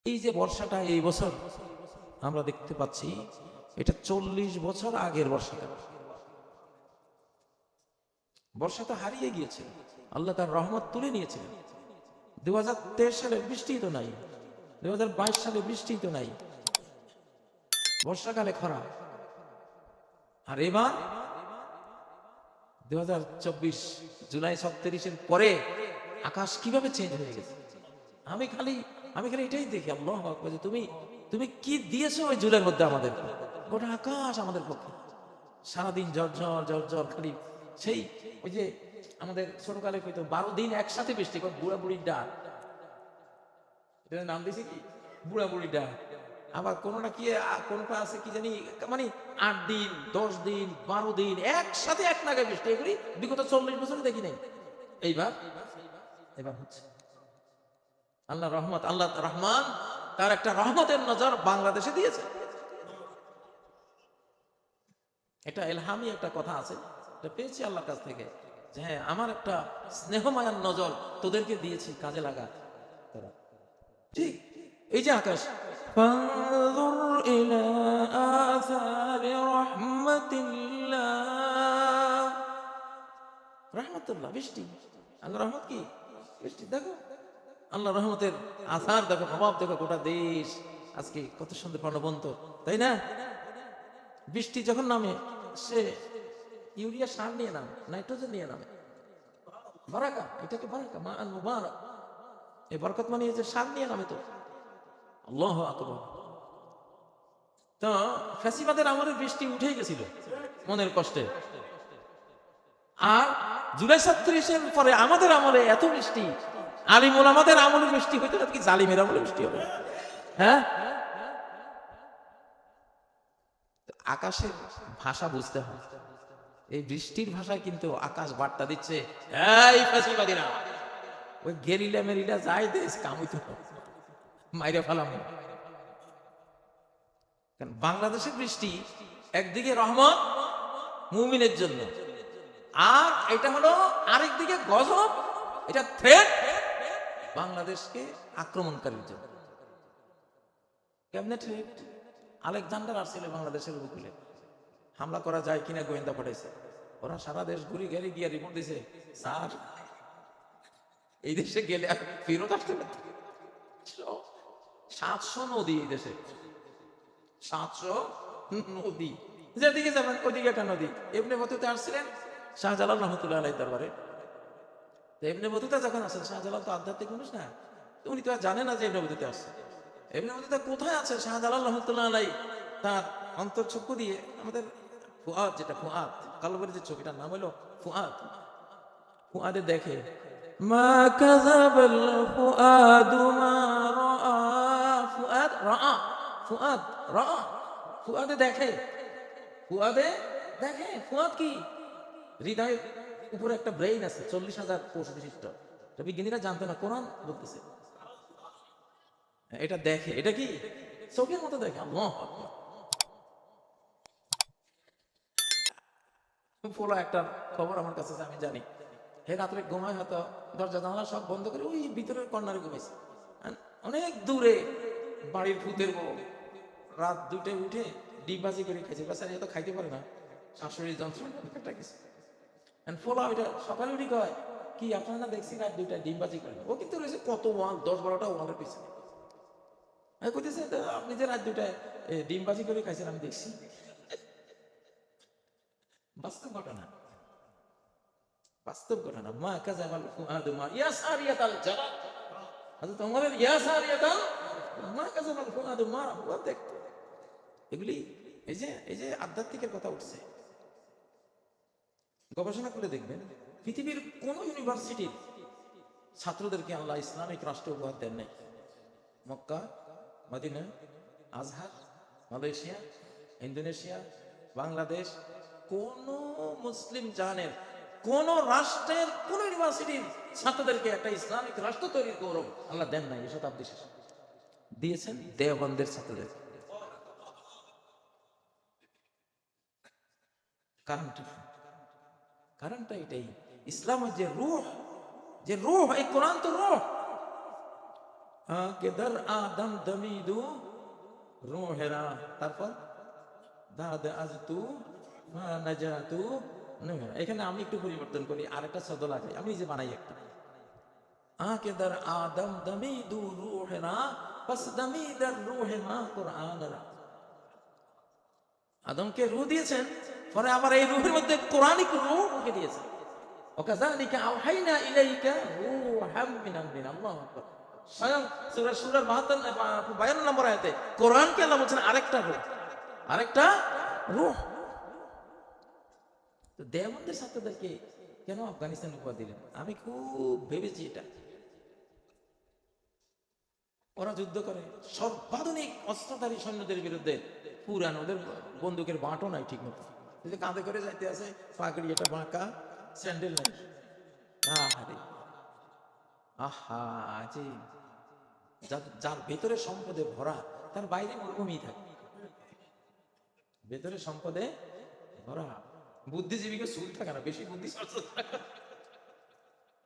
এই যে বর্ষাটা এই বছর আমরা দেখতে পাচ্ছি, এটা 40 বছর আগের বর্ষাটা। বর্ষা তো হারিয়ে গিয়েছে, আল্লাহ তার রহমত তুলে নিয়েছিলেন। 2023 সালে বৃষ্টি তো নাই, 2022 সালে বৃষ্টি তো নাই, বর্ষাকালে খরা। আর এবার 2024 জুলাই 36-এর পরে আকাশ কিভাবে চেঞ্জ হয়ে গেছে। আমি খালি এটাই দেখি, আল্লাহু আকবার, যে তুমি কি দিয়েছো ওই জুলাইয়ের মধ্যে আমাদের, গোটা আকাশ আমাদের পক্ষে। সারাদিন ঝরঝর খালি সেই ওই যে আমাদের ছোটকালে কইতো 12 দিন একসাথে বৃষ্টি, বুড়া বুড়ির ডাক, এটার নাম দিয়েছে কি বুড়া বুড়ির ডাক। আবার কোনটা কি, কোনটা আছে কি জানি, মানে 8 দিন 10 দিন 12 দিন একসাথে এক নাগায় বৃষ্টি, এগুলি বিগত 40 বছরে দেখি নাই। এবার হচ্ছে আল্লাহ রহমত, আল্লাহ রহমান তার একটা রহমতের নজর বাংলাদেশে দিয়েছে। এটা এলহামি একটা কথা আছে, এটা পেয়েছি আল্লাহর কাছ থেকে, যে হ্যাঁ আমার একটা স্নেহমায়ার নজর তোদেরকে দিয়েছি, কাজে লাগা তোরা। ঠিক এই যে আকাশ, ফানজুর ইলা আসারি রাহমাতিল্লাহ, রাহমাতুল্লাহ বৃষ্টি, আল্লাহ রহমত কি বৃষ্টি। দেখো আল্লাহ রহমতের আসার দেখো, প্রভাব দেখো, গোটা দেশ আজকে কত সুন্দর প্রাণবন্ত, তাই না? বৃষ্টি যখন নামে, সে ইউরিয়া সার নিয়ে নামে, নাইট্রোজেন নিয়ে নামে, বারাকা, এটাকে বারাকা মা আল মুবারাক, এই বরকত মানে যে সার নিয়ে নামে। তো আল্লাহু আকবার। তো ফ্যাসিবাদের আমলে বৃষ্টি উঠে গেছিল মনের কষ্টে, আর জুলাই 36-এর পরে আমাদের আমলে এত বৃষ্টি, আলিম ওলামাদের আমলে বৃষ্টি হইতো না কি জালিমের আমলে বৃষ্টি হবে? হ্যাঁ, আকাশের ভাষা বুঝতে হয়। এই বৃষ্টির ভাষায় কিন্তু আকাশ বার্তা দিচ্ছে, এই ফ্যাসিবাদীরা, ওই গেরিলা মেরিলা যাই দেশ কামইতো মাইরে ফেলাম। কারণ বাংলাদেশের বৃষ্টি একদিকে রহমত মুমিনের জন্য, আর এটা হলো আরেকদিকে গজব, এটা থ্রেট বাংলাদেশকে আক্রমণকারীর জন্য। কেমনে থ্রেট? আলেকজান্ডার আসছিল বাংলাদেশের উপকূলে, হামলা করা যায় কিনা গোয়েন্দা পাঠাইছে, ওরা সারা দেশ ঘুরে গেলে গিয়ে রিপোর্ট দিছে, স্যার এই দেশে গেলে আর ফেরত আসতে পারত। 700 নদী এই দেশে, 700 নদী, যেদিকে যাবেন ওইদিকে একটা নদী। এমনি বতুতে আসছিলেন শাহজালাল রহমতুল্লাহ আলাইহির দরবারে। এমনি বতুতা যখন আসেন, শাহজালাল তো আধ্যাত্মিক মানুষ না, উনি তো আর জানে না যে এমনি বতুতে আসছে। এমনি বতুতা কোথায় আছে শাহজালাল রহমতুল্লাহ আলাইহি, তার অন্তর্চক্ষু দিয়ে আমাদের ফুয়াদ, যেটা ফুয়াদ কালবের যে চোখটার নাম হলো ফুয়াদ, ফুয়াদে দেখে, মা কাযাবাল ফুয়াদু মা রাআ, ফুয়াদ রাআ, ফুয়াদ রাআ, ফুয়াদে দেখে, ফুয়াদে দেখে। ফুয়াদ কি? হৃদয়ের উপরে একটা ব্রেইন আছে, 40,000 কোষ বিশিষ্ট। বিজ্ঞানীরা জানতো না, কোরআন বলতেছে এটা দেখে। এটা কি চোখের মতো দেখে? আল্লাহু আকবার। পোলা একটা খবর আমার কাছে আছে, আমি জানি। হে রাত্রে ঘুমায়, হয়তো দরজা জানালা সব বন্ধ করে ওই ভিতরের কর্নারে ঘুমাইছে, অনেক দূরে বাড়ির ভূতের বউ রাত 2টায় উঠে ডিমবাজি করে খাইছে। বেচারা এত খাইতে পারে না, শাশুড়ির যন্ত্রণা গেছে। ফোলা ওইটা সকালে উঠি কয়, কি আপনারা দেখছি রাত 2টায় ডিমবাজি করেন? ও কিন্তু রয়েছে কত ওয়াল, 10-12টা ওয়ালের পিছনে। আমি কইতেছে, আপনি যে রাত 2টায় ডিমবাজি করে খাইছেন আমি দেখছি। বাস্তব ঘটনা, বাস্তব ঘটনা। মা কাযাবাল ফুআদু মা ইয়াসারিয়াতাল জারাত, হযরত ওমরের ইয়াসারিয়াতাল মা কাযাবাল ফুআদু মা রাআ। দেখতো এগুলি, এই যে আধ্যাত্মিকের কথা উঠছে, গবেষণা করে দেখবেন পৃথিবীর কোন ইউনিভার্সিটির ছাত্রদেরকে আল্লাহ ইসলামিক রাষ্ট্র উপহার দেন নাই। মক্কা, মদিনা, আজহার, মালয়েশিয়া, ইন্দোনেশিয়া, বাংলাদেশ, কোন মুসলিম জাহানের কোন রাষ্ট্রের কোন ইউনিভার্সিটির ছাত্রদেরকে একটা ইসলামিক রাষ্ট্র তৈরির গৌরব আল্লাহ দেন নাই। এই শতাব্দী শেষে দিয়েছেন দেওবন্দের ছাত্রদের। কারণটা এটাই, ইসলামের যে রূহ, এই কোরআন তো রূহ, কেদার আদম দমিদু রোহেরা, তারপর দাদ আজতু নাজাতু নুহেরা। এখানে আমি একটু পরিবর্তন করি, আরেকটা শব্দ লাগাই, আমি নিজে বানাই একটা। কেদার আদম দমিদু রোহেরা পাস দমিদার রোহেমা কোরআনরা। আদমকে রূহ দিয়েছেন, পরে আবার এই রূহের মধ্যে কোরআনিক রূহ ঢুকে দিয়েছেন। ওয়াকাযালিকা আওহাইনা ইলাইকা রূহাম মিন আমরিনা। আল্লাহু আকবার। স্বয়ং সূরা 52 নম্বর আয়াতে কোরআনকে আল্লাহ বলছেন আরেকটা রূহ, আরেকটা রূহ। তো দেওবন্দের ছাত্রদেরকে কেন আফগানিস্তান উপহার দিলেন? আমি খুব ভেবেছি এটা। ওরা যুদ্ধ করে সর্বাধুনিক অস্ত্রধারী সৈন্যদের বিরুদ্ধে, পুরান ওদের বন্দুকের বাঁটও নাই ঠিক মতো, কাঁধে করে যাইতে আছে, পাগড়ি এটা বাঁকা, স্যান্ডেল নাই। আহারে আহা, যে যার ভেতরে সম্পদে ভরা তার বাইরে মরুভূমি থাকে, ভেতরে সম্পদে ভরা। বুদ্ধিজীবীকে সুল থাকে না, বেশি বুদ্ধি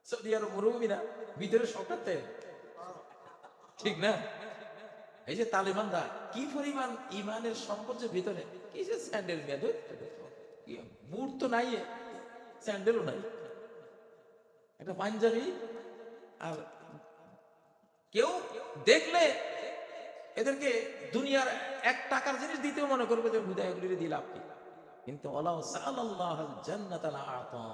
সৌদি আরব মরুভূমি না, ভিতরে সরকার, ঠিক না? এই যে তালেবানরা কি পরিমাণ ইমানের সম্পদ ভিতরে, কি যে স্যান্ডেল মেয়ে, বুট তো নাই, স্যান্ডেলও নাই, একটা পাঞ্জাবি। আর কেউ দেখলে এদেরকে দুনিয়ার 1 টাকার জিনিস দিতেও মনে করবে যে হুদায় এগুলি দিলাম, কিন্তু আল্লাহ সাআলাল্লাহুল জান্নাতাল আতা।